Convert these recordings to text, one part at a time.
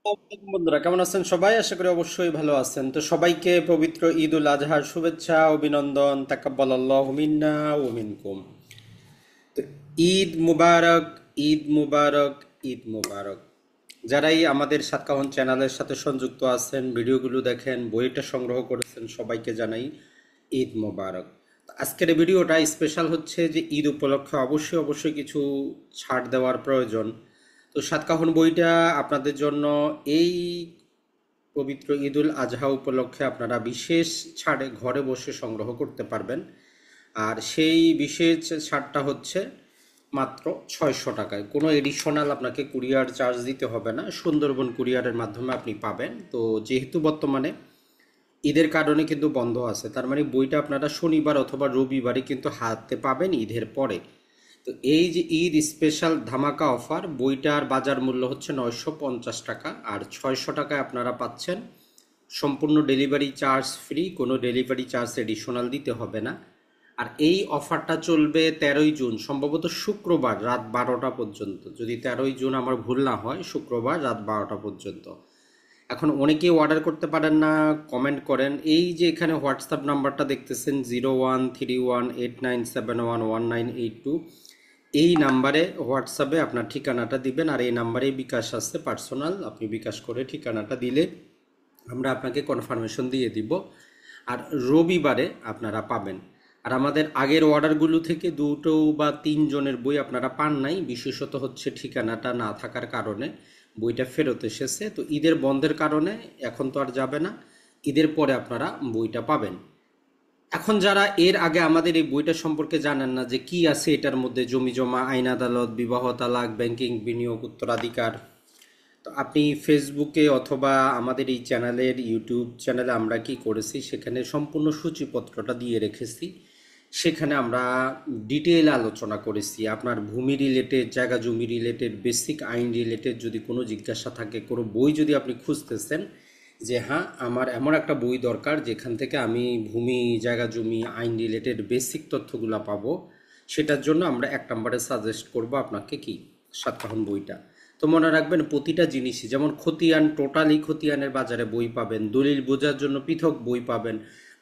আসসালামু বন্ধুরা, কেমন আছেন সবাই? আশা করি অবশ্যই ভালো আছেন। তো সবাইকে পবিত্র ঈদ উল আজহার শুভেচ্ছা, অভিনন্দন। তাকাব্বালাল্লাহু মিন্না ওয়া মিনকুম। তো ঈদ মুবারক, ঈদ মুবারক, ঈদ মুবারক। যারাই আমাদের সাতকাহন চ্যানেলের সাথে সংযুক্ত আছেন, ভিডিওগুলো দেখেন, বইটা সংগ্রহ করেছেন, সবাইকে জানাই ঈদ মুবারক। তো আজকের এই ভিডিওটা স্পেশাল হচ্ছে যে ঈদ উপলক্ষে অবশ্যই অবশ্যই কিছু ছাড় দেওয়ার প্রয়োজন। তো সাতকাহন বইটা আপনাদের জন্য এই পবিত্র ঈদুল আজহা উপলক্ষে আপনারা বিশেষ ছাড়ে ঘরে বসে সংগ্রহ করতে পারবেন। আর সেই বিশেষ ছাড়টা হচ্ছে মাত্র 600 টাকায়। কোনো এডিশনাল আপনাকে কুরিয়ার চার্জ দিতে হবে না, সুন্দরবন কুরিয়ারের মাধ্যমে আপনি পাবেন। তো যেহেতু বর্তমানে ঈদের কারণে কিন্তু বন্ধ আছে, তার মানে বইটা আপনারা শনিবার অথবা রবিবারে কিন্তু হাতে পাবেন ঈদের পরে। তো এই যে ঈদ স্পেশাল ধামাকা অফার, বইটার বাজার মূল্য হচ্ছে 950 টাকা, আর 600 টাকায় আপনারা পাচ্ছেন সম্পূর্ণ ডেলিভারি চার্জ ফ্রি, কোনো ডেলিভারি চার্জ এডিশনাল দিতে হবে না। আর এই অফারটা চলবে 13ই জুন, সম্ভবত শুক্রবার রাত 12টা পর্যন্ত, যদি 13ই জুন আমার ভুল না হয়, শুক্রবার রাত 12টা পর্যন্ত। এখন অনেকেই অর্ডার করতে পারেন না, কমেন্ট করেন। এই যে এখানে হোয়াটসঅ্যাপ নাম্বারটা দেখতেছেন 013189711982, এই নাম্বারে হোয়াটসঅ্যাপে আপনার ঠিকানাটা দিবেন, আর এই নাম্বারে বিকাশ আছে পার্সোনাল, আপনি বিকাশ করে ঠিকানাটা দিলে আমরা আপনাকে কনফার্মেশন দিয়ে দিব। আর রবিবারে আপনারা পাবেন। আর আমাদের আগের অর্ডারগুলো থেকে দুটো বা তিনজনের বই আপনারা পান নাই, বিশেষত হচ্ছে ঠিকানাটা না থাকার কারণে বইটা ফেরত এসেছে। তো ঈদের বন্ধের কারণে এখন তো আর যাবে না, ঈদের পরে আপনারা বইটা পাবেন। এখন যারা এর আগে আমাদের এই বইটা সম্পর্কে জানেন না যে কি আছে এটার মধ্যে, জমি জমা, আইন আদালত, বিবাহ তালাক, ব্যাংকিং, বিনিয়োগ, উত্তরাধিকার, তো আপনি ফেসবুকে অথবা আমাদের এই চ্যানেলের ইউটিউব চ্যানেলে আমরা কি করেছি, সেখানে সম্পূর্ণ সূচিপত্রটা দিয়ে রেখেছি। সেখানে আমরা ডিটেইল আলোচনা করেছি। আপনার ভূমি রিলেটেড, জায়গা জমি রিলেটেড, বেসিক আইন রিলেটেড যদি কোনো জিজ্ঞাসা থাকে, কোনো বই যদি আপনি খুঁজতেছেন যে হ্যাঁ আমার এমন একটা বই দরকার যেখান থেকে আমি ভূমি, জায়গা জমি, আইন রিলেটেড বেসিক তথ্যগুলো পাবো, সেটার জন্য আমরা 1 নম্বরে সাজেস্ট করব আপনাকে কি সাতকাহন বইটা। তো মনে রাখবেন প্রতিটা জিনিসই, যেমন খতিয়ান, টোটালি খতিয়ানের বাজারে বই পাবেন, দলিল বোঝার জন্য পৃথক বই পাবেন,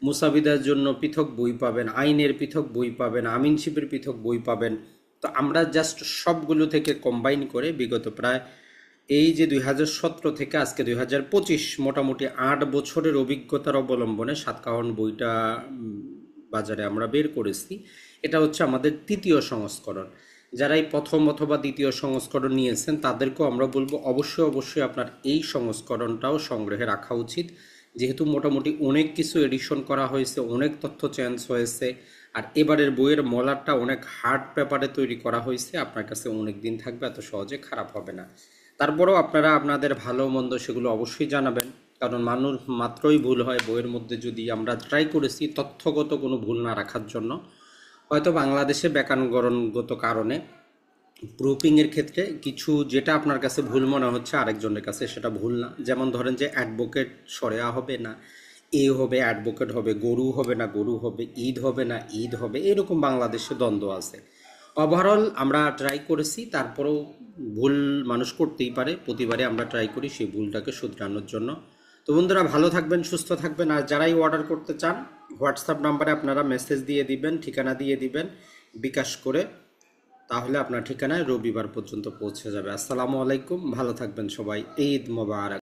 মুসাবিদার জন্য পৃথক বই পাবেন, আইনের পৃথক বই পাবেন, আমিনশিপের পৃথক বই পাবেন। তো আমরা জাস্ট সবগুলো থেকে কম্বাইন করে বিগত প্রায় এই যে 2017 থেকে আজকে 2025, মোটামুটি 8 বছরের অভিজ্ঞতার অবলম্বনে সাতকাহন বইটা বাজারে আমরা বের করেছি। এটা হচ্ছে আমাদের তৃতীয় সংস্করণ। যারা এই প্রথম অথবা দ্বিতীয় সংস্করণ নিয়েছেন তাদেরকেও আমরা বলবো অবশ্যই অবশ্যই আপনার এই সংস্করণটাও সংগ্রহে রাখা উচিত, যেহেতু মোটামুটি অনেক কিছু এডিশন করা হয়েছে, অনেক তথ্য চেঞ্জ হয়েছে। আর এবারের বইয়ের মলারটা অনেক হার্ড পেপারে তৈরি করা হয়েছে, আপনার কাছে অনেক দিন থাকবে, এত সহজে খারাপ হবে না। তারপরেও আপনারা আপনাদের ভালো মন্দ সেগুলো অবশ্যই জানাবেন, কারণ মানুষ মাত্রই ভুল হয়। বইয়ের মধ্যে যদি আমরা ট্রাই করেছি তথ্যগত কোনো ভুল না রাখার জন্য, হয়তো বাংলাদেশে ব্যাকরণগত কারণে প্রুফিংয়ের ক্ষেত্রে কিছু যেটা আপনার কাছে ভুল মনে হচ্ছে আরেকজনের কাছে সেটা ভুল না। যেমন ধরেন যে অ্যাডভোকেট সরেয়া হবে না এ হবে, অ্যাডভোকেট হবে গরু হবে না গরু হবে, ঈদ হবে না ঈদ হবে, এরকম বাংলাদেশে দ্বন্দ্ব আছে। ওভারঅল আমরা ট্রাই করেছি, তারপরেও ভুল মানুষ করতেই পারে, প্রতিবারে আমরা ট্রাই করি সেই ভুলটাকে শুধরানোর জন্য। তো বন্ধুরা ভালো থাকবেন, সুস্থ থাকবেন। আর যারাই অর্ডার করতে চান হোয়াটসঅ্যাপ নাম্বারে আপনারা মেসেজ দিয়ে দিবেন, ঠিকানা দিয়ে দিবেন বিকাশ করে, তাহলে আপনার ঠিকানায় রবিবার পর্যন্ত পৌঁছে যাবে। আসসালামু আলাইকুম, ভালো থাকবেন সবাই, ঈদ মোবারক।